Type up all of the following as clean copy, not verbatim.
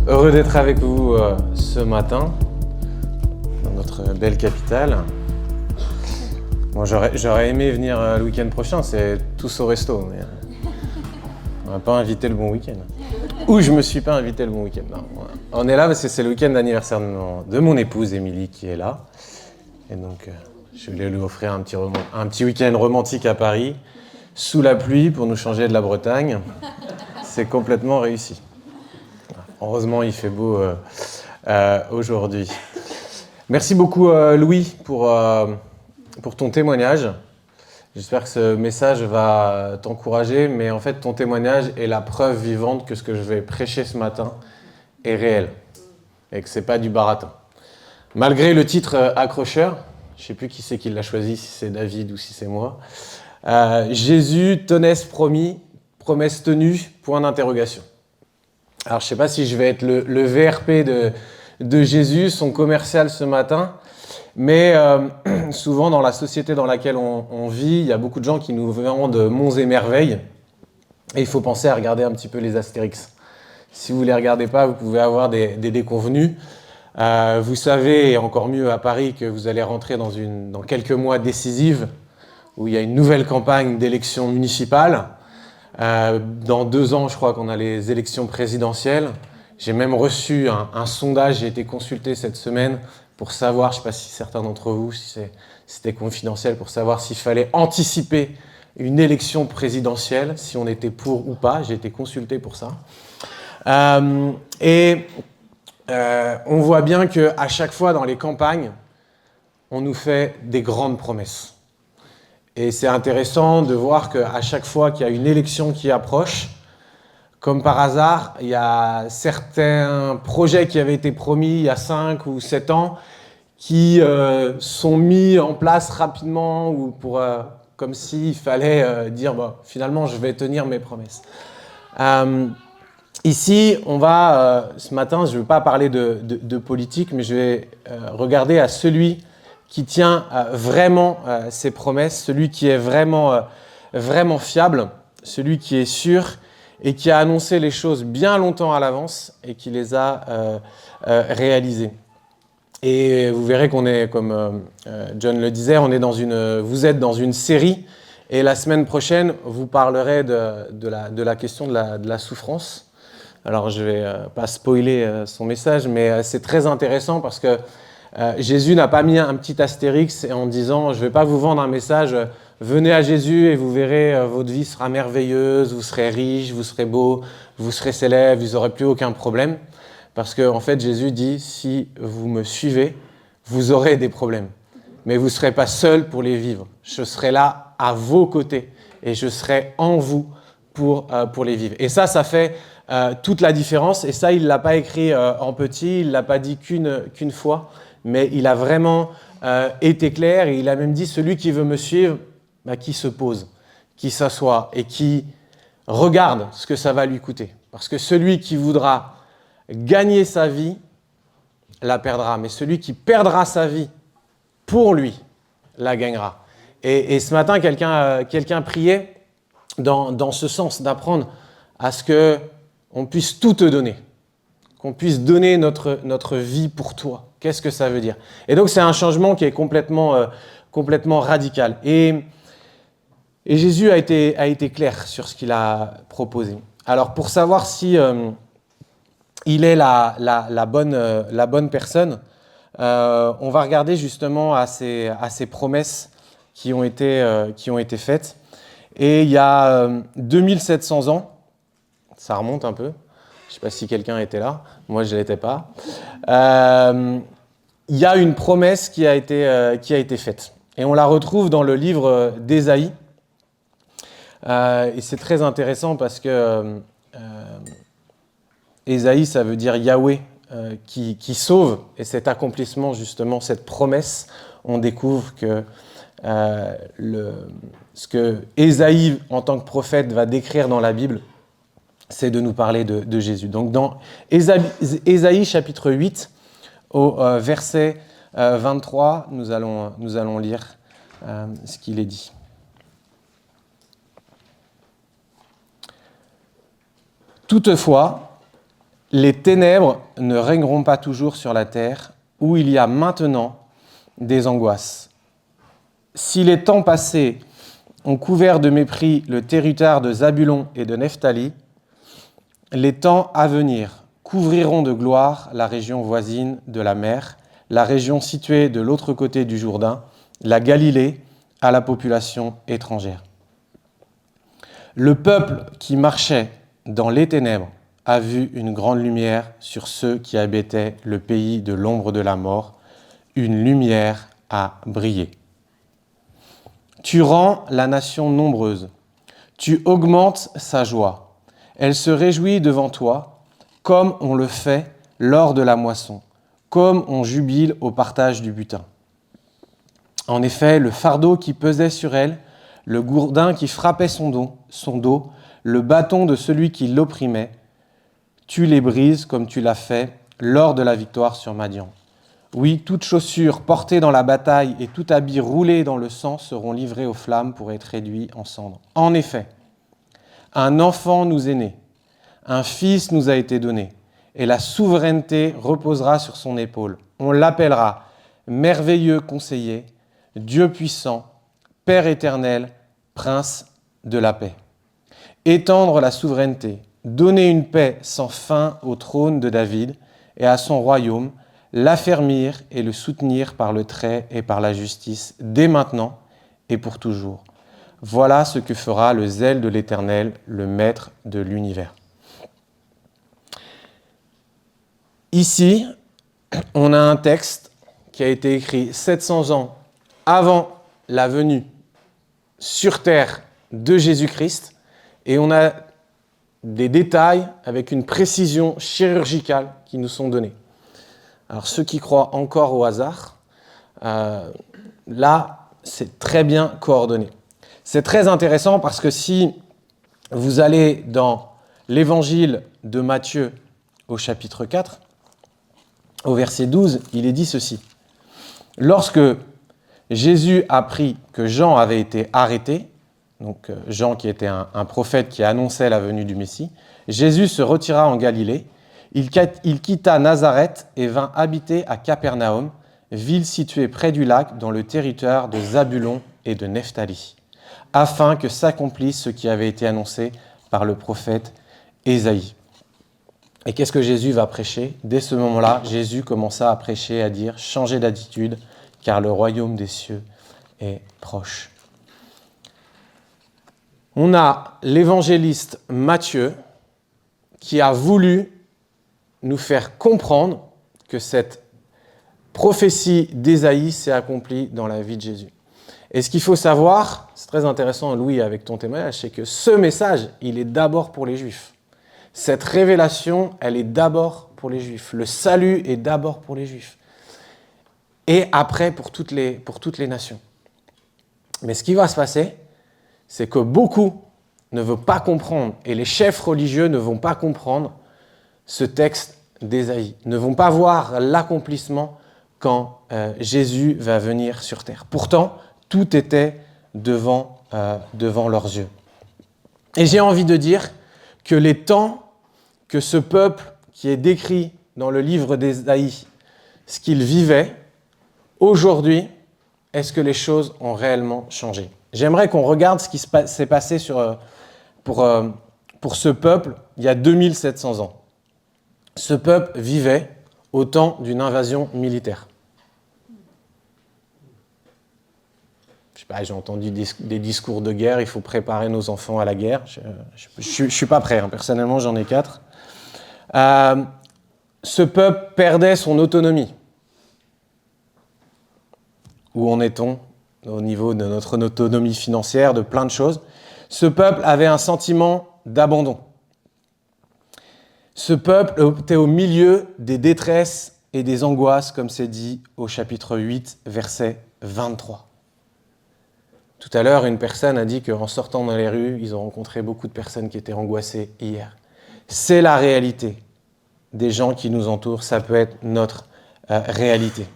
Heureux d'être avec vous ce matin dans notre belle capitale. Bon, j'aurais aimé venir le week-end prochain, c'est tous au resto, mais on m'a pas invité le bon week-end. Ou je me suis pas invité le bon week-end. Non, on est là parce que c'est le week-end d'anniversaire de mon épouse Émilie qui est là. Et donc je voulais lui offrir un petit week-end romantique à Paris, sous la pluie pour nous changer de la Bretagne. C'est complètement réussi. Heureusement, il fait beau aujourd'hui. Merci beaucoup, Louis, pour ton témoignage. J'espère que ce message va t'encourager, mais en fait, ton témoignage est la preuve vivante que ce que je vais prêcher ce matin est réel et que ce n'est pas du baratin. Malgré le titre accrocheur, je ne sais plus qui c'est qui l'a choisi, si c'est David ou si c'est moi, Jésus, tenait promis, promesse tenue, point d'interrogation. Alors, je ne sais pas si je vais être le VRP de Jésus, son commercial ce matin, mais souvent dans la société dans laquelle on vit, il y a beaucoup de gens qui nous vendent monts et merveilles, et il faut penser à regarder un petit peu les Astérix. Si vous ne les regardez pas, vous pouvez avoir des déconvenus. Vous savez, et encore mieux à Paris, que vous allez rentrer dans quelques mois décisifs, où il y a une nouvelle campagne d'élections municipales. Dans 2 ans, je crois qu'on a les élections présidentielles. J'ai même reçu un sondage, j'ai été consulté cette semaine pour savoir, je ne sais pas si certains d'entre vous, si c'était confidentiel, pour savoir s'il fallait anticiper une élection présidentielle, si on était pour ou pas. J'ai été consulté pour ça. On voit bien qu'à chaque fois dans les campagnes, on nous fait des grandes promesses. Et c'est intéressant de voir qu'à chaque fois qu'il y a une élection qui approche, comme par hasard, il y a certains projets qui avaient été promis il y a 5 ou 7 ans qui sont mis en place rapidement ou comme s'il fallait dire finalement je vais tenir mes promesses. Ici, ce matin, je ne vais pas parler de politique, mais je vais regarder à celui qui tient vraiment ses promesses, celui qui est vraiment fiable, celui qui est sûr et qui a annoncé les choses bien longtemps à l'avance et qui les a réalisées. Et vous verrez qu'on est, comme John le disait, vous êtes dans une série et la semaine prochaine, vous parlerez de la question de la souffrance. Alors, je ne vais pas spoiler son message, mais c'est très intéressant parce que Jésus n'a pas mis un petit astérix en disant « je ne vais pas vous vendre un message, venez à Jésus et vous verrez, votre vie sera merveilleuse, vous serez riche, vous serez beau, vous serez célèbre, vous n'aurez plus aucun problème. » Parce qu'en fait, Jésus dit « si vous me suivez, vous aurez des problèmes, mais vous ne serez pas seul pour les vivre. Je serai là à vos côtés et je serai en vous pour les vivre. » Et ça fait toute la différence. Et ça, il ne l'a pas écrit en petit, il ne l'a pas dit qu'une fois. Mais il a vraiment été clair et il a même dit « celui qui veut me suivre, qui se pose, qui s'assoit et qui regarde ce que ça va lui coûter. Parce que celui qui voudra gagner sa vie, la perdra. Mais celui qui perdra sa vie pour lui, la gagnera. » Et ce matin, quelqu'un priait dans ce sens, d'apprendre à ce qu'on puisse tout te donner, qu'on puisse donner notre vie pour toi. Qu'est-ce que ça veut dire? Et donc, c'est un changement qui est complètement radical. Et Jésus a été clair sur ce qu'il a proposé. Alors, pour savoir si il est la bonne personne, on va regarder justement à ces promesses qui ont été faites. Et il y a 2700 ans, ça remonte un peu, je ne sais pas si quelqu'un était là, moi je ne l'étais pas. Il y a une promesse qui a été faite. Et on la retrouve dans le livre d'Ésaïe. Et c'est très intéressant parce que Ésaïe, ça veut dire Yahweh qui sauve. Et cet accomplissement, justement, cette promesse, on découvre que ce que Ésaïe, en tant que prophète, va décrire dans la Bible, c'est de nous parler de Jésus. Donc dans Ésaïe chapitre 8, au verset 23, nous allons lire ce qu'il est dit. Toutefois, Les ténèbres ne régneront pas toujours sur la terre, où il y a maintenant des angoisses. Si les temps passés ont couvert de mépris le territoire de Zabulon et de Nephtali, les temps à venir couvriront de gloire la région voisine de la mer, la région située de l'autre côté du Jourdain, la Galilée, à la population étrangère. Le peuple qui marchait dans les ténèbres a vu une grande lumière sur ceux qui habitaient le pays de l'ombre de la mort. Une lumière a brillé. Tu rends la nation nombreuse. Tu augmentes sa joie. Elle se réjouit devant toi, comme on le fait lors de la moisson, comme on jubile au partage du butin. En effet, le fardeau qui pesait sur elle, le gourdin qui frappait son dos, le bâton de celui qui l'opprimait, tu les brises comme tu l'as fait lors de la victoire sur Madian. Oui, toute chaussure portée dans la bataille et tout habit roulé dans le sang seront livrés aux flammes pour être réduits en cendres. En effet, un enfant nous est né, un fils nous a été donné, et la souveraineté reposera sur son épaule. On l'appellera merveilleux conseiller, Dieu puissant, Père éternel, Prince de la paix. Étendre la souveraineté, donner une paix sans fin au trône de David et à son royaume, l'affermir et le soutenir par le trait et par la justice, dès maintenant et pour toujours. Voilà ce que fera le zèle de l'Éternel, le Maître de l'univers. Ici, on a un texte qui a été écrit 700 ans avant la venue sur terre de Jésus-Christ, et on a des détails avec une précision chirurgicale qui nous sont donnés. Alors ceux qui croient encore au hasard, là, c'est très bien coordonné. C'est très intéressant parce que si vous allez dans l'évangile de Matthieu au chapitre 4, au verset 12, il est dit ceci. Lorsque Jésus apprit que Jean avait été arrêté, donc Jean qui était un prophète qui annonçait la venue du Messie, Jésus se retira en Galilée. Il quitta Nazareth et vint habiter à Capernaum, ville située près du lac dans le territoire de Zabulon et de Nephtali, afin que s'accomplisse ce qui avait été annoncé par le prophète Ésaïe. Et qu'est-ce que Jésus va prêcher ? Dès ce moment-là, Jésus commença à prêcher, à dire « Changez d'attitude, car le royaume des cieux est proche ». On a l'évangéliste Matthieu qui a voulu nous faire comprendre que cette prophétie d'Ésaïe s'est accomplie dans la vie de Jésus. Et ce qu'il faut savoir, c'est très intéressant Louis avec ton témoignage, c'est que ce message, il est d'abord pour les Juifs. Cette révélation, elle est d'abord pour les Juifs. Le salut est d'abord pour les Juifs. Et après pour toutes les nations. Mais ce qui va se passer, c'est que beaucoup ne veulent pas comprendre, et les chefs religieux ne vont pas comprendre ce texte d'Ésaïe, ne vont pas voir l'accomplissement quand Jésus va venir sur terre. Pourtant, tout était devant leurs yeux. Et j'ai envie de dire que les temps que ce peuple qui est décrit dans le livre d'Ésaïe, ce qu'il vivait, aujourd'hui, est-ce que les choses ont réellement changé ? J'aimerais qu'on regarde ce qui s'est passé pour ce peuple il y a 2700 ans. Ce peuple vivait au temps d'une invasion militaire. Je sais pas, j'ai entendu des discours de guerre, il faut préparer nos enfants à la guerre. Je ne suis pas prêt, hein. Personnellement j'en ai 4. Ce peuple perdait son autonomie. Où en est-on au niveau de notre autonomie financière, de plein de choses? Ce peuple avait un sentiment d'abandon. Ce peuple était au milieu des détresses et des angoisses, comme c'est dit au chapitre 8, verset 23. Tout à l'heure, une personne a dit qu'en sortant dans les rues, ils ont rencontré beaucoup de personnes qui étaient angoissées hier. C'est la réalité des gens qui nous entourent, ça peut être notre réalité.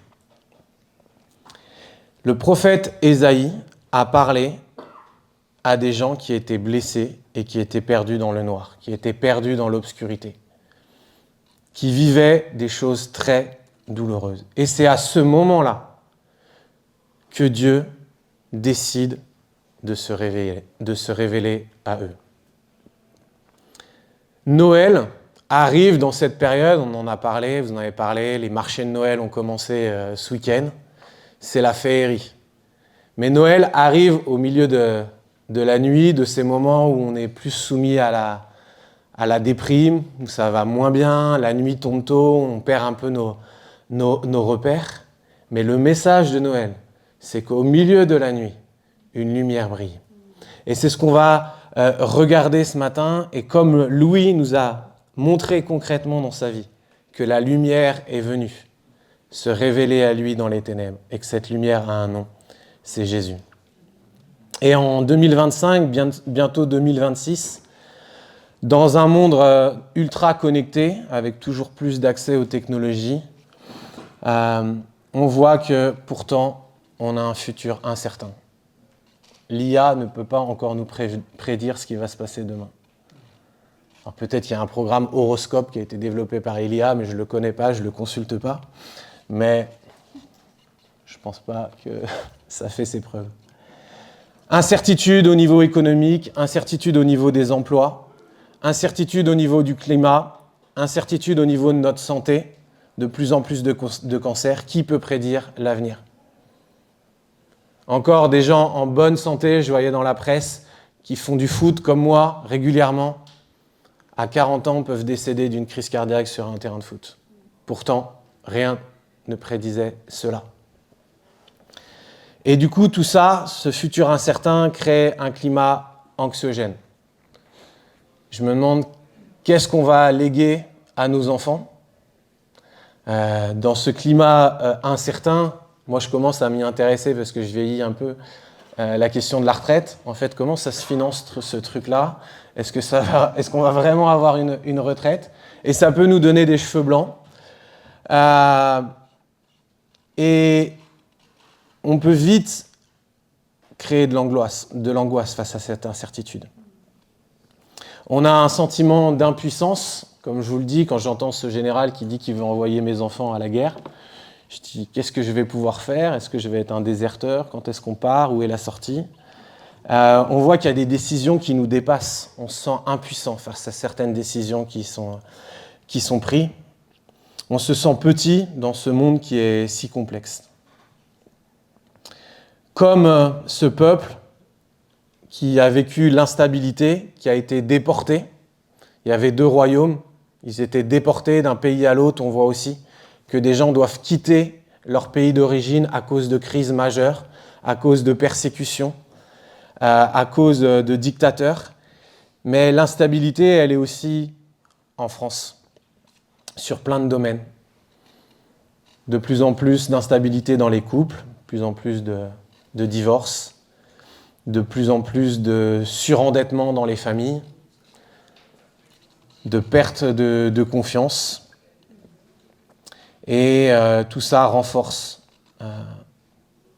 Le prophète Ésaïe a parlé à des gens qui étaient blessés et qui étaient perdus dans le noir, qui étaient perdus dans l'obscurité. qui vivaient des choses très douloureuses. Et c'est à ce moment-là que Dieu décide de se révéler à eux. Noël arrive dans cette période, on en a parlé, vous en avez parlé, les marchés de Noël ont commencé ce week-end, c'est la féerie. Mais Noël arrive au milieu de la nuit, de ces moments où on est plus soumis à la déprime, où ça va moins bien, la nuit tombe tôt, on perd un peu nos repères. Mais le message de Noël, c'est qu'au milieu de la nuit, une lumière brille. Et c'est ce qu'on va regarder ce matin, et comme Louis nous a montré concrètement dans sa vie que la lumière est venue se révéler à lui dans les ténèbres, et que cette lumière a un nom, c'est Jésus. Et en 2025, bientôt 2026, dans un monde ultra connecté, avec toujours plus d'accès aux technologies, on voit que pourtant, on a un futur incertain. L'IA ne peut pas encore nous prédire ce qui va se passer demain. Alors peut-être qu'il y a un programme Horoscope qui a été développé par l'IA, mais je ne le connais pas, je ne le consulte pas. Mais je ne pense pas que ça fait ses preuves. Incertitude au niveau économique, incertitude au niveau des emplois, incertitude au niveau du climat, incertitude au niveau de notre santé, de plus en plus de cancers. Qui peut prédire l'avenir ? Encore des gens en bonne santé, je voyais dans la presse, qui font du foot comme moi régulièrement, à 40 ans peuvent décéder d'une crise cardiaque sur un terrain de foot. Pourtant, rien ne prédisait cela. Et du coup, tout ça, ce futur incertain, crée un climat anxiogène. Je me demande qu'est-ce qu'on va léguer à nos enfants. Dans ce climat incertain, moi je commence à m'y intéresser parce que je vieillis un peu. La question de la retraite, en fait, comment ça se finance ce truc-là ? Est-ce qu'on va vraiment avoir une retraite ? Et ça peut nous donner des cheveux blancs. Et on peut vite créer de l'angoisse face à cette incertitude. On a un sentiment d'impuissance, comme je vous le dis, quand j'entends ce général qui dit qu'il veut envoyer mes enfants à la guerre. Je dis, qu'est-ce que je vais pouvoir faire ? Est-ce que je vais être un déserteur ? Quand est-ce qu'on part ? Où est la sortie ? On voit qu'il y a des décisions qui nous dépassent. On se sent impuissant face à certaines décisions qui sont prises. On se sent petit dans ce monde qui est si complexe. Comme ce peuple qui a vécu l'instabilité, qui a été déporté. Il y avait 2 royaumes, ils étaient déportés d'un pays à l'autre. On voit aussi que des gens doivent quitter leur pays d'origine à cause de crises majeures, à cause de persécutions, à cause de dictateurs. Mais l'instabilité, elle est aussi en France, sur plein de domaines. De plus en plus d'instabilité dans les couples, de plus en plus de divorces, de plus en plus de surendettement dans les familles, de perte de confiance. Et tout ça renforce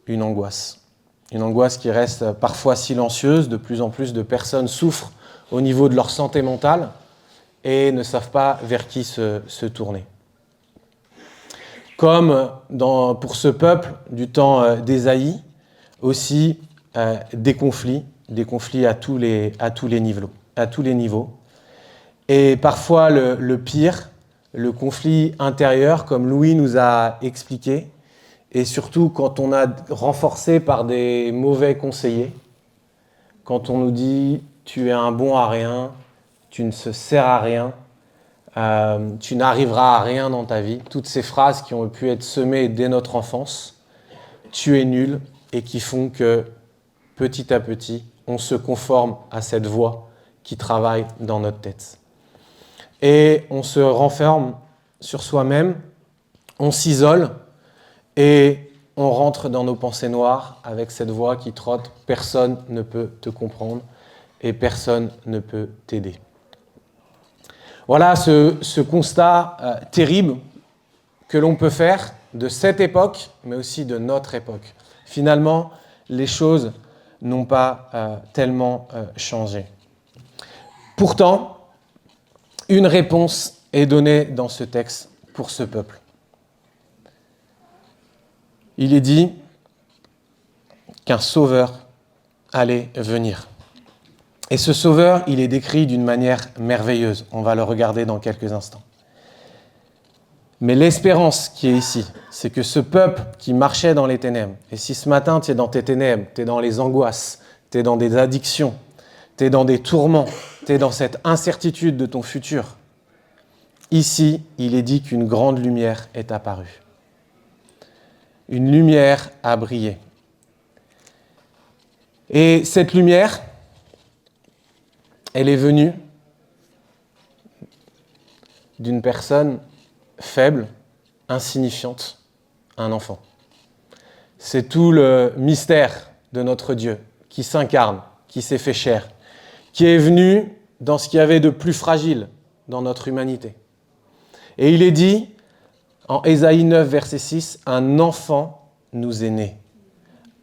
une angoisse qui reste parfois silencieuse. De plus en plus de personnes souffrent au niveau de leur santé mentale et ne savent pas vers qui se tourner. Comme pour ce peuple du temps d'Ésaïe, aussi des conflits à tous les niveaux. Et parfois le pire, le conflit intérieur, comme Louis nous a expliqué, et surtout quand on a renforcé par des mauvais conseillers, quand on nous dit « tu es un bon à rien, tu ne se sers à rien, tu n'arriveras à rien dans ta vie », toutes ces phrases qui ont pu être semées dès notre enfance, « tu es nul », et qui font que petit à petit, on se conforme à cette voix qui travaille dans notre tête. Et on se renferme sur soi-même, on s'isole et on rentre dans nos pensées noires avec cette voix qui trotte. Personne ne peut te comprendre et personne ne peut t'aider. Voilà ce constat terrible que l'on peut faire de cette époque, mais aussi de notre époque. Finalement, les choses n'ont pas tellement changé. Pourtant, une réponse est donné dans ce texte pour ce peuple. Il est dit qu'un sauveur allait venir. Et ce sauveur, il est décrit d'une manière merveilleuse. On va le regarder dans quelques instants. Mais l'espérance qui est ici, c'est que ce peuple qui marchait dans les ténèbres, et si ce matin tu es dans tes ténèbres, tu es dans les angoisses, tu es dans des addictions, tu es dans des tourments, tu es dans cette incertitude de ton futur, ici, il est dit qu'une grande lumière est apparue. Une lumière a brillé. Et cette lumière, elle est venue d'une personne faible, insignifiante, un enfant. C'est tout le mystère de notre Dieu qui s'incarne, qui s'est fait chair, qui est venu dans ce qu'il y avait de plus fragile dans notre humanité. Et il est dit, en Ésaïe 9, verset 6, « Un enfant nous est né,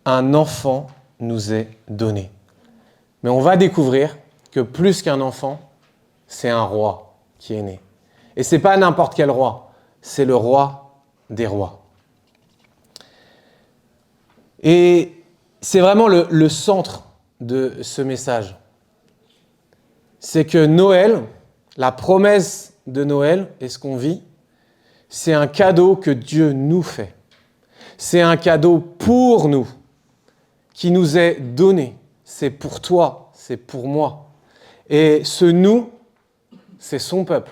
un enfant nous est donné. » Mais on va découvrir que plus qu'un enfant, c'est un roi qui est né. Et ce n'est pas n'importe quel roi, c'est le roi des rois. Et c'est vraiment le centre de ce message. C'est que Noël, la promesse de Noël et ce qu'on vit, c'est un cadeau que Dieu nous fait. C'est un cadeau pour nous, qui nous est donné. C'est pour toi, c'est pour moi. Et ce nous, c'est son peuple.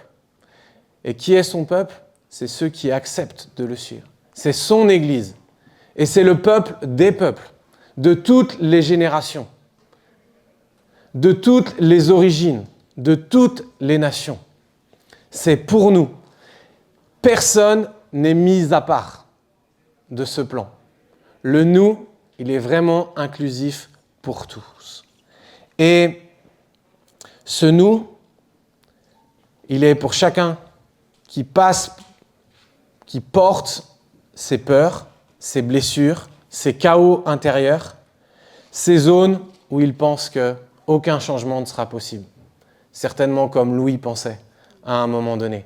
Et qui est son peuple ? C'est ceux qui acceptent de le suivre. C'est son Église. Et c'est le peuple des peuples, de toutes les générations, de toutes les origines, de toutes les nations. C'est pour nous. Personne n'est mis à part de ce plan. Le nous, il est vraiment inclusif pour tous. Et ce nous, il est pour chacun qui passe, qui porte ses peurs, ses blessures, ses chaos intérieurs, ces zones où il pense qu'aucun changement ne sera possible. Certainement comme Louis pensait à un moment donné.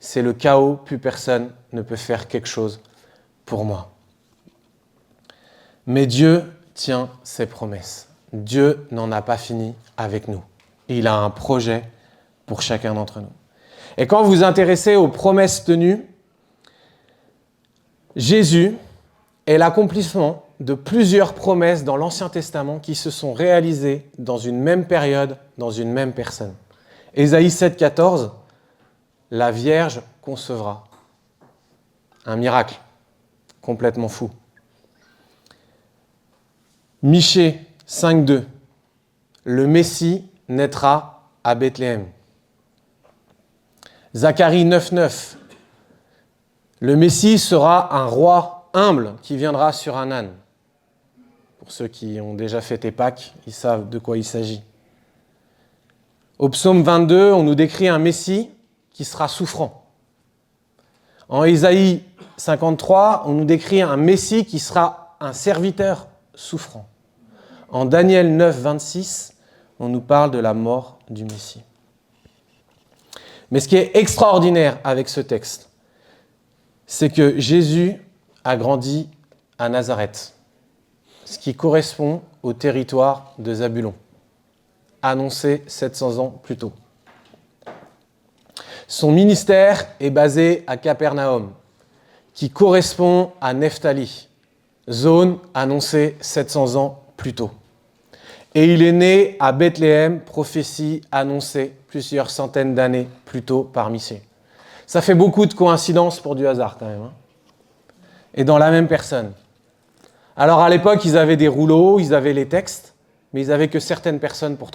C'est le chaos, plus personne ne peut faire quelque chose pour moi. Mais Dieu tient ses promesses. Dieu n'en a pas fini avec nous. Il a un projet pour chacun d'entre nous. Et quand vous vous intéressez aux promesses tenues, Jésus est l'accomplissement de plusieurs promesses dans l'Ancien Testament qui se sont réalisées dans une même période, dans une même personne. Ésaïe 7, 14, la Vierge concevra. Un miracle complètement fou. Michée 5, 2, le Messie naîtra à Bethléem. Zacharie 9, 9, le Messie sera un roi humble qui viendra sur un âne. Pour ceux qui ont déjà fêté Pâques, ils savent de quoi il s'agit. Au psaume 22, on nous décrit un Messie qui sera souffrant. En Ésaïe 53, on nous décrit un Messie qui sera un serviteur souffrant. En Daniel 9, 26, on nous parle de la mort du Messie. Mais ce qui est extraordinaire avec ce texte, c'est que Jésus a grandi à Nazareth, ce qui correspond au territoire de Zabulon, annoncé 700 ans plus tôt. Son ministère est basé à Capernaum, qui correspond à Nephtali, zone annoncée 700 ans plus tôt. Et il est né à Bethléem, prophétie annoncée plusieurs centaines d'années plus tôt par Michée. Ça fait beaucoup de coïncidences pour du hasard quand même. Hein. Et dans la même personne. Alors à l'époque, ils avaient des rouleaux, ils avaient les textes, mais ils n'avaient que certaines personnes pour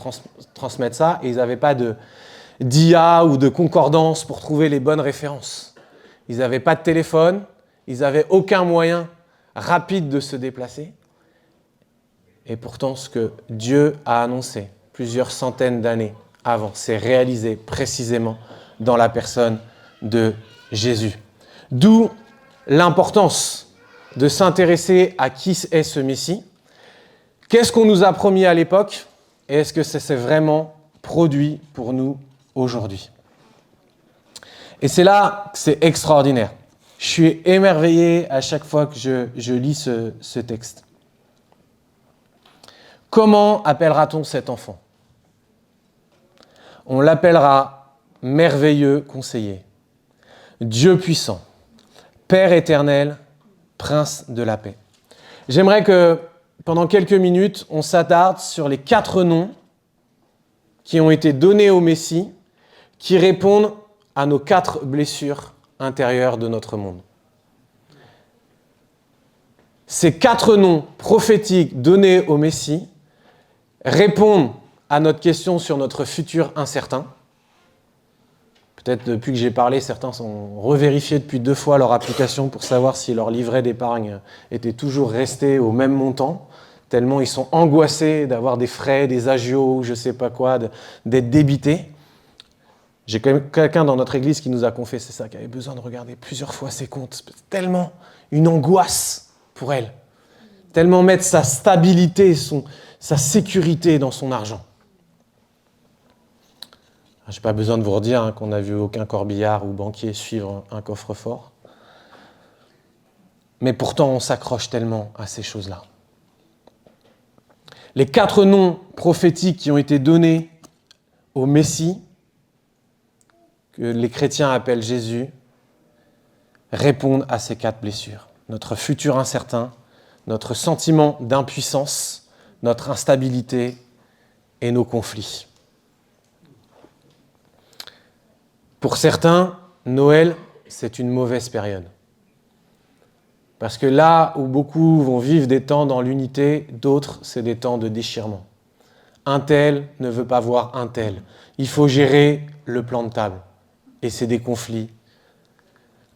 transmettre ça, et ils n'avaient pas d'IA ou de concordance pour trouver les bonnes références. Ils n'avaient pas de téléphone, ils n'avaient aucun moyen rapide de se déplacer. Et pourtant, ce que Dieu a annoncé plusieurs centaines d'années avant, c'est réalisé précisément dans la personne de Jésus. D'où l'importance de s'intéresser à qui est ce Messie. Qu'est-ce qu'on nous a promis à l'époque et est-ce que ça s'est vraiment produit pour nous aujourd'hui ? Et c'est là que c'est extraordinaire. Je suis émerveillé à chaque fois que je lis ce texte. Comment appellera-t-on cet enfant ? On l'appellera merveilleux conseiller, Dieu puissant, Père éternel, Prince de la paix. J'aimerais que pendant quelques minutes, on s'attarde sur les 4 noms qui ont été donnés au Messie, qui répondent à nos 4 blessures intérieures de notre monde. Ces 4 noms prophétiques donnés au Messie répondent à notre question sur notre futur incertain. Peut-être depuis que j'ai parlé, certains ont revérifié depuis 2 fois leur application pour savoir si leur livret d'épargne était toujours resté au même montant, tellement ils sont angoissés d'avoir des frais, des agios, je ne sais pas quoi, d'être débités. J'ai quand même quelqu'un dans notre église qui nous a confessé ça, qui avait besoin de regarder plusieurs fois ses comptes. Tellement une angoisse pour elle. Tellement mettre sa stabilité, sa sécurité dans son argent. Je n'ai pas besoin de vous redire qu'on n'a vu aucun corbillard ou banquier suivre un coffre-fort. Mais pourtant, on s'accroche tellement à ces choses-là. Les 4 noms prophétiques qui ont été donnés au Messie, que les chrétiens appellent Jésus, répondent à ces 4 blessures. Notre futur incertain, notre sentiment d'impuissance, notre instabilité et nos conflits. Pour certains, Noël, c'est une mauvaise période. Parce que là où beaucoup vont vivre des temps dans l'unité, d'autres, c'est des temps de déchirement. Un tel ne veut pas voir un tel. Il faut gérer le plan de table. Et c'est des conflits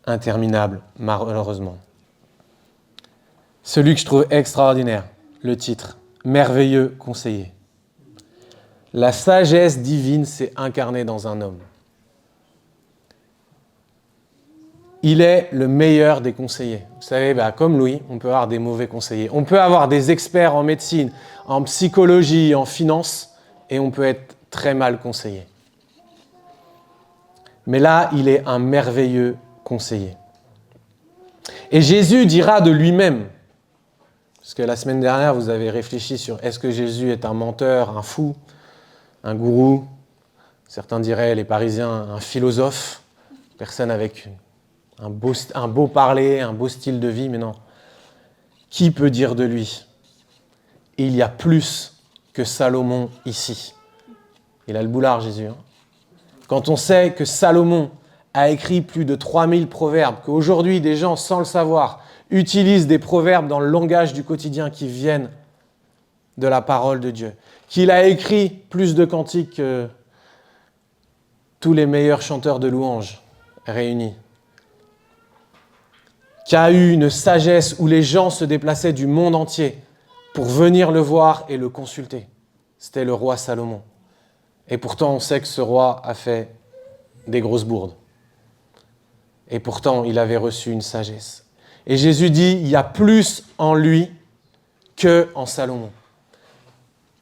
interminables, malheureusement. Celui que je trouve extraordinaire, le titre, merveilleux conseiller. La sagesse divine s'est incarnée dans un homme. Il est le meilleur des conseillers. Vous savez, comme Louis, on peut avoir des mauvais conseillers. On peut avoir des experts en médecine, en psychologie, en finance, et on peut être très mal conseillé. Mais là, il est un merveilleux conseiller. Et Jésus dira de lui-même, parce que la semaine dernière, vous avez réfléchi sur est-ce que Jésus est un menteur, un fou, un gourou, certains diraient, les Parisiens, un philosophe, personne avec un beau parler, un beau style de vie, mais non. Qui peut dire de lui ? Il y a plus que Salomon ici. Il a le boulard, Jésus. Quand on sait que Salomon a écrit plus de 3000 proverbes, qu'aujourd'hui, des gens, sans le savoir, utilisent des proverbes dans le langage du quotidien qui viennent de la parole de Dieu, qu'il a écrit plus de cantiques que tous les meilleurs chanteurs de louanges réunis, qui a eu une sagesse où les gens se déplaçaient du monde entier pour venir le voir et le consulter. C'était le roi Salomon. Et pourtant, on sait que ce roi a fait des grosses bourdes. Et pourtant, il avait reçu une sagesse. Et Jésus dit, il y a plus en lui qu'en Salomon.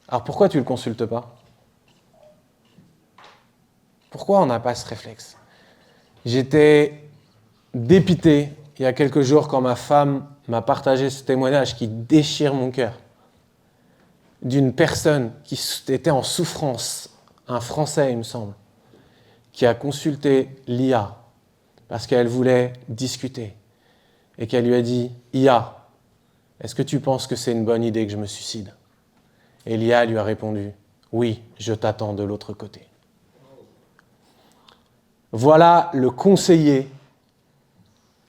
Alors pourquoi tu ne le consultes pas ? Pourquoi on n'a pas ce réflexe ? J'étais dépité il y a quelques jours quand ma femme m'a partagé ce témoignage qui déchire mon cœur d'une personne qui était en souffrance, un Français il me semble, qui a consulté l'IA parce qu'elle voulait discuter et qu'elle lui a dit « IA, est-ce que tu penses que c'est une bonne idée que je me suicide ?» Et l'IA lui a répondu « Oui, je t'attends de l'autre côté. » Voilà le conseiller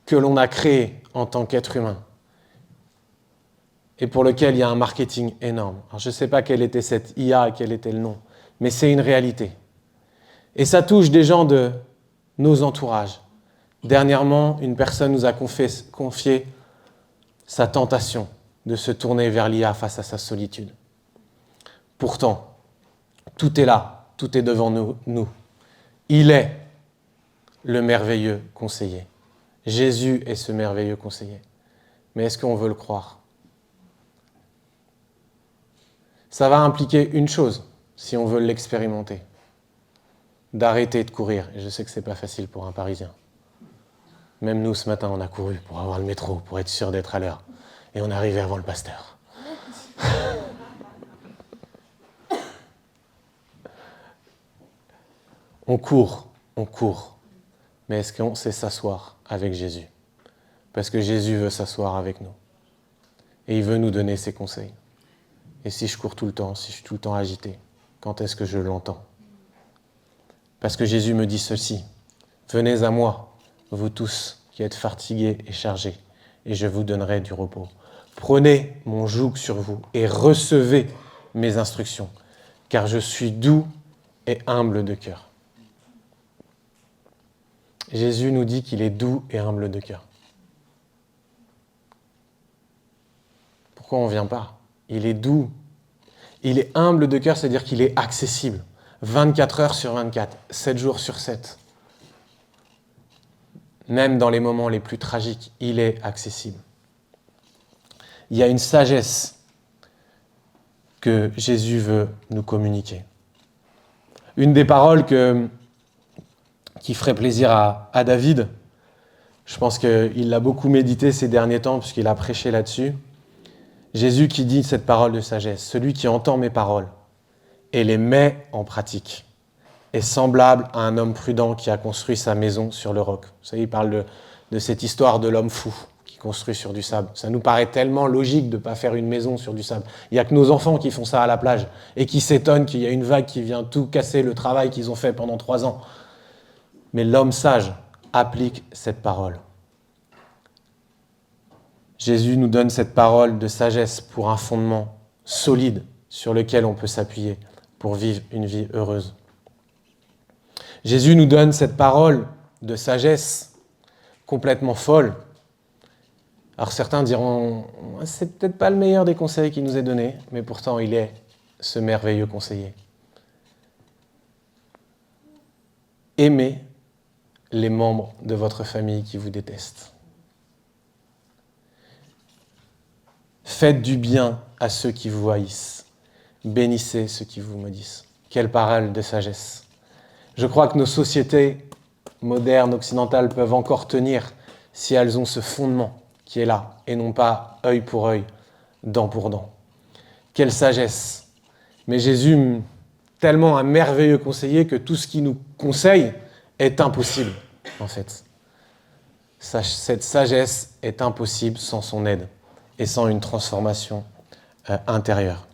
que l'on a créé en tant qu'être humain et pour lequel il y a un marketing énorme. Alors, je ne sais pas quelle était cette IA et quel était le nom, mais c'est une réalité. Et ça touche des gens de nos entourages. Dernièrement, une personne nous a confié sa tentation de se tourner vers l'IA face à sa solitude. Pourtant, tout est là, tout est devant nous. Il est le merveilleux conseiller. Jésus est ce merveilleux conseiller. Mais est-ce qu'on veut le croire ? Ça va impliquer une chose, si on veut l'expérimenter. d'arrêter de courir. Et je sais que ce n'est pas facile pour un Parisien. Même nous, ce matin, on a couru pour avoir le métro, pour être sûr d'être à l'heure. Et on est arrivé avant le pasteur. On court. Mais est-ce qu'on sait s'asseoir avec Jésus? Parce que Jésus veut s'asseoir avec nous. Et il veut nous donner ses conseils. Et si je cours tout le temps, si je suis tout le temps agité, quand est-ce que je l'entends? Parce que Jésus me dit ceci: venez à moi, vous tous qui êtes fatigués et chargés, et je vous donnerai du repos. Prenez mon joug sur vous et recevez mes instructions, car je suis doux et humble de cœur. Jésus nous dit qu'il est doux et humble de cœur. Pourquoi on ne vient pas? Il est doux. Il est humble de cœur, c'est-à-dire qu'il est accessible. 24 heures sur 24, 7 jours sur 7. Même dans les moments les plus tragiques, il est accessible. Il y a une sagesse que Jésus veut nous communiquer. Une des paroles qui ferait plaisir à David, je pense qu'il l'a beaucoup médité ces derniers temps puisqu'il a prêché là-dessus. Jésus qui dit cette parole de sagesse: celui qui entend mes paroles et les met en pratique est semblable à un homme prudent qui a construit sa maison sur le roc. Vous savez, il parle de cette histoire de l'homme fou qui construit sur du sable. Ça nous paraît tellement logique de ne pas faire une maison sur du sable. Il n'y a que nos enfants qui font ça à la plage et qui s'étonnent qu'il y a une vague qui vient tout casser le travail qu'ils ont fait pendant 3 ans. Mais l'homme sage applique cette parole. Jésus nous donne cette parole de sagesse pour un fondement solide sur lequel on peut s'appuyer pour vivre une vie heureuse. Jésus nous donne cette parole de sagesse complètement folle. Alors certains diront, c'est peut-être pas le meilleur des conseils qu'il nous ait donnés, mais pourtant il est ce merveilleux conseiller. Aimez les membres de votre famille qui vous détestent. Faites du bien à ceux qui vous haïssent. Bénissez ceux qui vous maudissent. Quelle parole de sagesse! Je crois que nos sociétés modernes, occidentales, peuvent encore tenir si elles ont ce fondement qui est là, et non pas œil pour œil, dent pour dent. Quelle sagesse! Mais Jésus, tellement un merveilleux conseiller que tout ce qu'il nous conseille est impossible, en fait. Cette sagesse est impossible sans son aide et sans une transformation intérieure.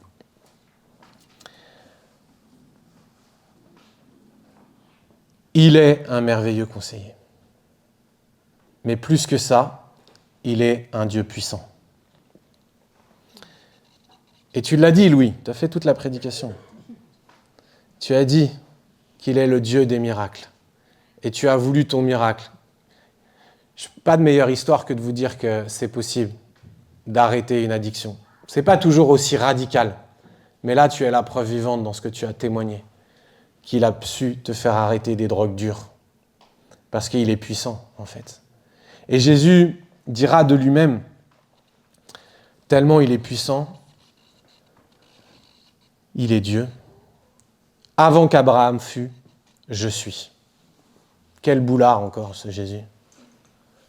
Il est un merveilleux conseiller. Mais plus que ça, il est un Dieu puissant. Et tu l'as dit, Louis, tu as fait toute la prédication. Tu as dit qu'il est le Dieu des miracles. Et tu as voulu ton miracle. Pas de meilleure histoire que de vous dire que c'est possible d'arrêter une addiction. Ce n'est pas toujours aussi radical. Mais là, tu es la preuve vivante dans ce que tu as témoigné. Qu'il a su te faire arrêter des drogues dures. Parce qu'il est puissant, en fait. Et Jésus dira de lui-même, tellement il est puissant, il est Dieu. Avant qu'Abraham fût, je suis. Quel boulard encore, ce Jésus.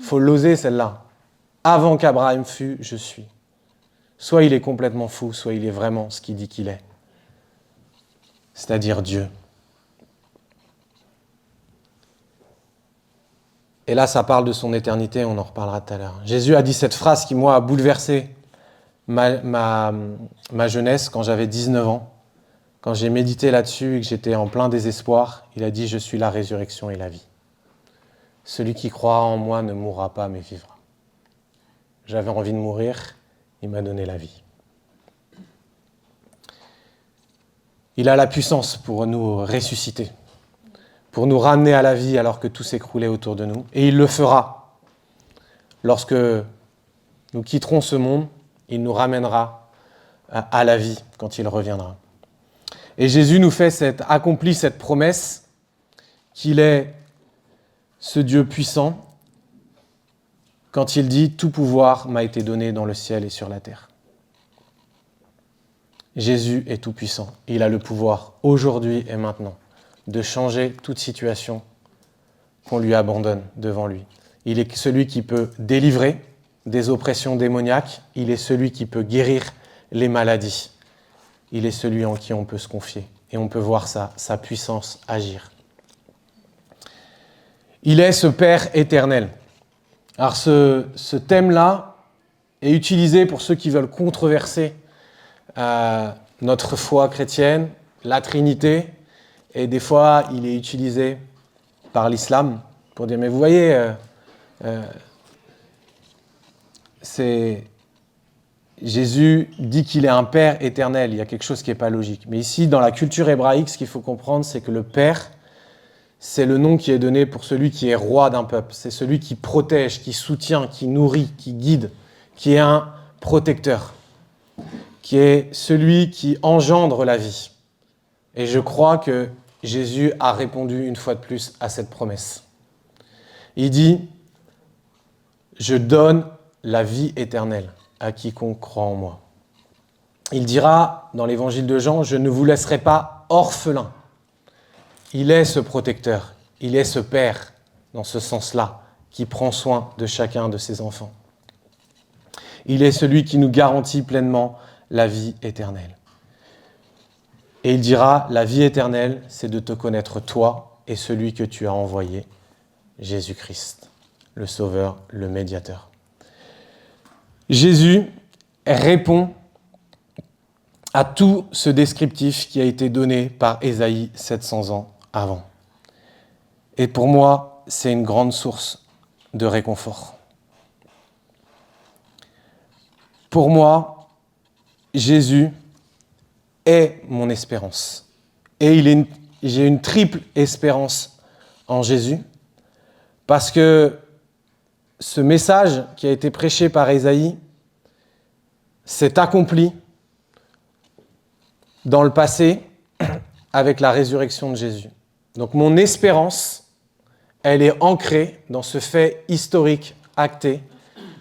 Faut l'oser, celle-là. Avant qu'Abraham fût, je suis. Soit il est complètement fou, soit il est vraiment ce qu'il dit qu'il est. C'est-à-dire Dieu. Et là, ça parle de son éternité, on en reparlera tout à l'heure. Jésus a dit cette phrase qui, moi, a bouleversé ma jeunesse quand j'avais 19 ans. Quand j'ai médité là-dessus et que j'étais en plein désespoir, il a dit « Je suis la résurrection et la vie. Celui qui croira en moi ne mourra pas, mais vivra. » J'avais envie de mourir, il m'a donné la vie. Il a la puissance pour nous ressusciter, pour nous ramener à la vie alors que tout s'écroulait autour de nous. Et il le fera. Lorsque nous quitterons ce monde, il nous ramènera à la vie quand il reviendra. Et Jésus nous accomplit cette promesse qu'il est ce Dieu puissant quand il dit « Tout pouvoir m'a été donné dans le ciel et sur la terre ». Jésus est tout puissant. Il a le pouvoir aujourd'hui et maintenant de changer toute situation qu'on lui abandonne devant lui. Il est celui qui peut délivrer des oppressions démoniaques. Il est celui qui peut guérir les maladies. Il est celui en qui on peut se confier. Et on peut voir sa puissance agir. Il est ce Père éternel. Alors ce thème-là est utilisé pour ceux qui veulent controverser notre foi chrétienne, la Trinité, et des fois il est utilisé par l'islam pour dire, mais vous voyez, Jésus dit qu'il est un Père éternel, il y a quelque chose qui n'est pas logique. Mais ici, dans la culture hébraïque, ce qu'il faut comprendre, c'est que le Père, c'est le nom qui est donné pour celui qui est roi d'un peuple. C'est celui qui protège, qui soutient, qui nourrit, qui guide, qui est un protecteur, qui est celui qui engendre la vie. Et je crois que Jésus a répondu une fois de plus à cette promesse. Il dit, je donne la vie éternelle à quiconque croit en moi. Il dira dans l'évangile de Jean, je ne vous laisserai pas orphelin. Il est ce protecteur, il est ce Père, dans ce sens-là, qui prend soin de chacun de ses enfants. Il est celui qui nous garantit pleinement la vie éternelle. Et il dira, la vie éternelle, c'est de te connaître toi et celui que tu as envoyé, Jésus-Christ, le Sauveur, le Médiateur. Jésus répond à tout ce descriptif qui a été donné par Ésaïe 700 ans avant. Et pour moi, c'est une grande source de réconfort. Pour moi, Jésus est mon espérance. Et j'ai une triple espérance en Jésus, parce que ce message qui a été prêché par Ésaïe s'est accompli dans le passé avec la résurrection de Jésus. Donc mon espérance, elle est ancrée dans ce fait historique, acté,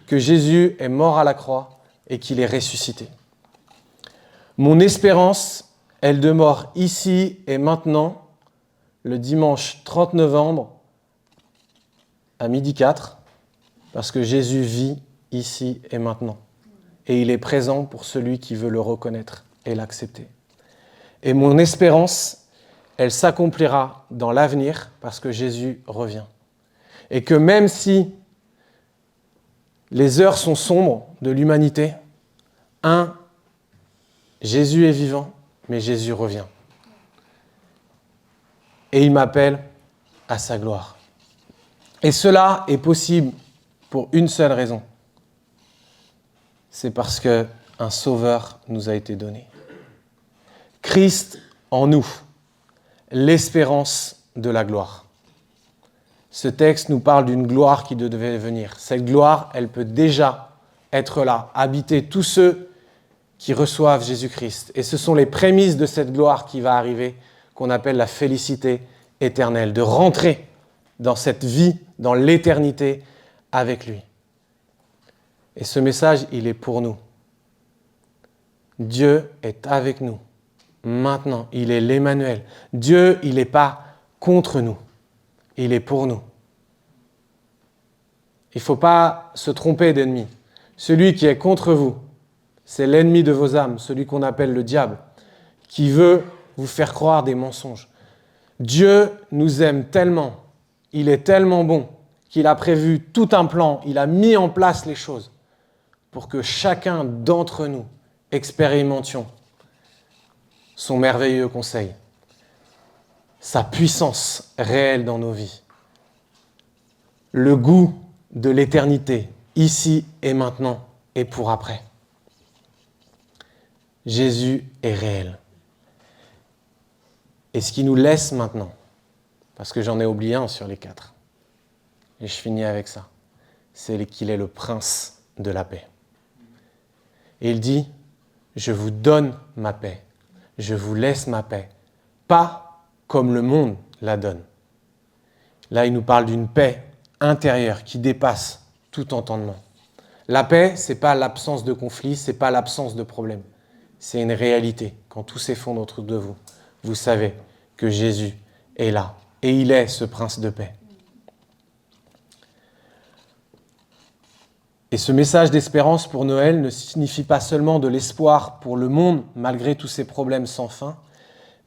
que Jésus est mort à la croix et qu'il est ressuscité. Mon espérance, elle demeure ici et maintenant, le dimanche 30 novembre à 12h04, parce que Jésus vit ici et maintenant. Et il est présent pour celui qui veut le reconnaître et l'accepter. Et mon espérance, elle s'accomplira dans l'avenir parce que Jésus revient. Et que même si les heures sont sombres de l'humanité, Jésus est vivant, mais Jésus revient. Et il m'appelle à sa gloire. Et cela est possible pour une seule raison. C'est parce qu'un Sauveur nous a été donné. Christ en nous, l'espérance de la gloire. Ce texte nous parle d'une gloire qui devait venir. Cette gloire, elle peut déjà être là, habiter tous ceux qui reçoivent Jésus-Christ. Et ce sont les prémices de cette gloire qui va arriver, qu'on appelle la félicité éternelle, de rentrer dans cette vie, dans l'éternité avec lui. Et ce message, il est pour nous. Dieu est avec nous. Maintenant, il est l'Emmanuel. Dieu, il n'est pas contre nous. Il est pour nous. Il ne faut pas se tromper d'ennemi. Celui qui est contre vous, c'est l'ennemi de vos âmes, celui qu'on appelle le diable, qui veut vous faire croire des mensonges. Dieu nous aime tellement, il est tellement bon, qu'il a prévu tout un plan, il a mis en place les choses pour que chacun d'entre nous expérimentions son merveilleux conseil, sa puissance réelle dans nos vies, le goût de l'éternité, ici et maintenant et pour après. Jésus est réel. Et ce qui nous laisse maintenant, parce que j'en ai oublié un sur les 4, et je finis avec ça, c'est qu'il est le prince de la paix. Et il dit, je vous donne ma paix, je vous laisse ma paix, pas comme le monde la donne. Là, il nous parle d'une paix intérieure qui dépasse tout entendement. La paix, ce n'est pas l'absence de conflit, ce n'est pas l'absence de problème. C'est une réalité. Quand tout s'effondre autour de vous, vous savez que Jésus est là. Et il est ce prince de paix. Et ce message d'espérance pour Noël ne signifie pas seulement de l'espoir pour le monde, malgré tous ces problèmes sans fin,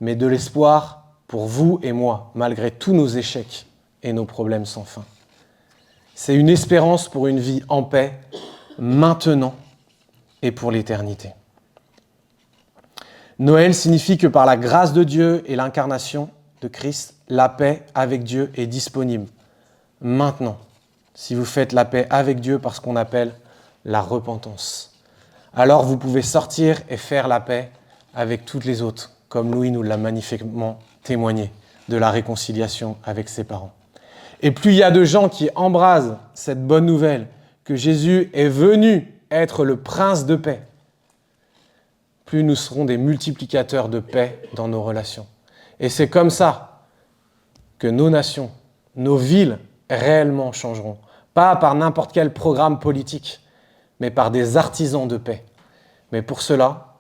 mais de l'espoir pour vous et moi, malgré tous nos échecs et nos problèmes sans fin. C'est une espérance pour une vie en paix, maintenant et pour l'éternité. Noël signifie que par la grâce de Dieu et l'incarnation de Christ, la paix avec Dieu est disponible maintenant. Si vous faites la paix avec Dieu par ce qu'on appelle la repentance, alors vous pouvez sortir et faire la paix avec toutes les autres, comme Louis nous l'a magnifiquement témoigné de la réconciliation avec ses parents. Et plus il y a de gens qui embrasent cette bonne nouvelle que Jésus est venu être le prince de paix, plus nous serons des multiplicateurs de paix dans nos relations. Et c'est comme ça que nos nations, nos villes, réellement changeront. Pas par n'importe quel programme politique, mais par des artisans de paix. Mais pour cela,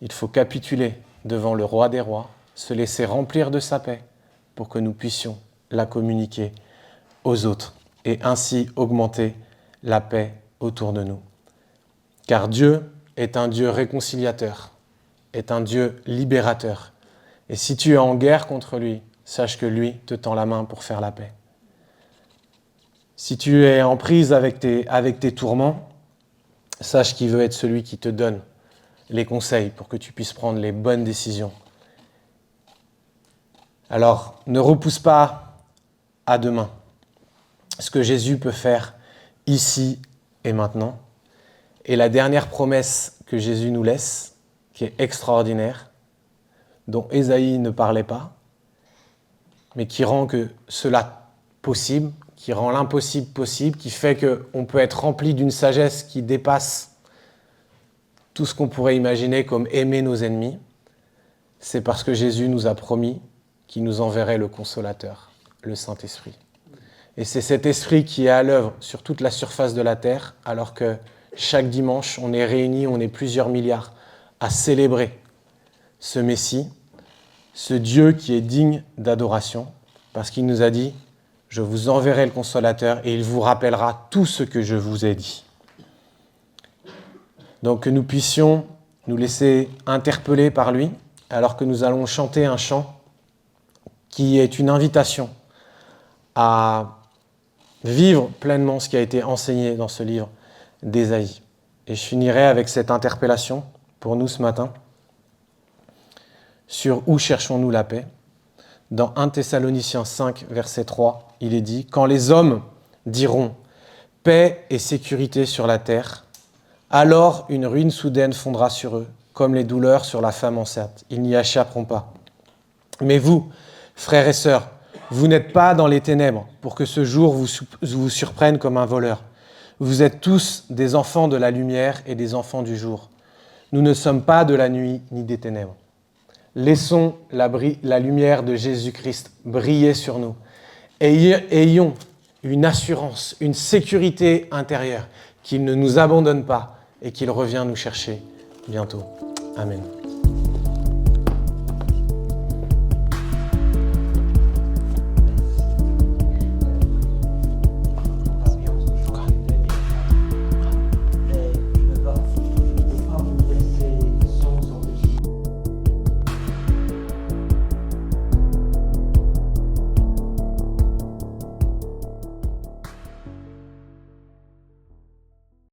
il faut capituler devant le roi des rois, se laisser remplir de sa paix pour que nous puissions la communiquer aux autres et ainsi augmenter la paix autour de nous. Car Dieu est un Dieu réconciliateur, est un Dieu libérateur. Et si tu es en guerre contre lui, sache que lui te tend la main pour faire la paix. Si tu es en prise avec tes tourments, sache qu'il veut être celui qui te donne les conseils pour que tu puisses prendre les bonnes décisions. Alors, ne repousse pas à demain ce que Jésus peut faire ici et maintenant. Et la dernière promesse que Jésus nous laisse, qui est extraordinaire, dont Ésaïe ne parlait pas, mais qui rend que cela possible, qui rend l'impossible possible, qui fait qu'on peut être rempli d'une sagesse qui dépasse tout ce qu'on pourrait imaginer comme aimer nos ennemis, c'est parce que Jésus nous a promis qu'il nous enverrait le Consolateur, le Saint-Esprit. Et c'est cet esprit qui est à l'œuvre sur toute la surface de la terre, alors que chaque dimanche, on est réunis, on est plusieurs milliards à célébrer ce Messie, ce Dieu qui est digne d'adoration, parce qu'il nous a dit « Je vous enverrai le Consolateur et il vous rappellera tout ce que je vous ai dit. » Donc que nous puissions nous laisser interpeller par lui, alors que nous allons chanter un chant qui est une invitation à vivre pleinement ce qui a été enseigné dans ce livre d'Ésaïe. Et je finirai avec cette interpellation pour nous ce matin sur où cherchons-nous la paix. Dans 1 Thessaloniciens 5, verset 3, il est dit « Quand les hommes diront « paix et sécurité sur la terre », alors une ruine soudaine fondra sur eux, comme les douleurs sur la femme enceinte. Ils n'y échapperont pas. Mais vous, frères et sœurs, vous n'êtes pas dans les ténèbres pour que ce jour vous surprenne comme un voleur. Vous êtes tous des enfants de la lumière et des enfants du jour. Nous ne sommes pas de la nuit ni des ténèbres. Laissons la lumière de Jésus-Christ briller sur nous. Ayons une assurance, une sécurité intérieure, qu'il ne nous abandonne pas et qu'il revient nous chercher bientôt. Amen.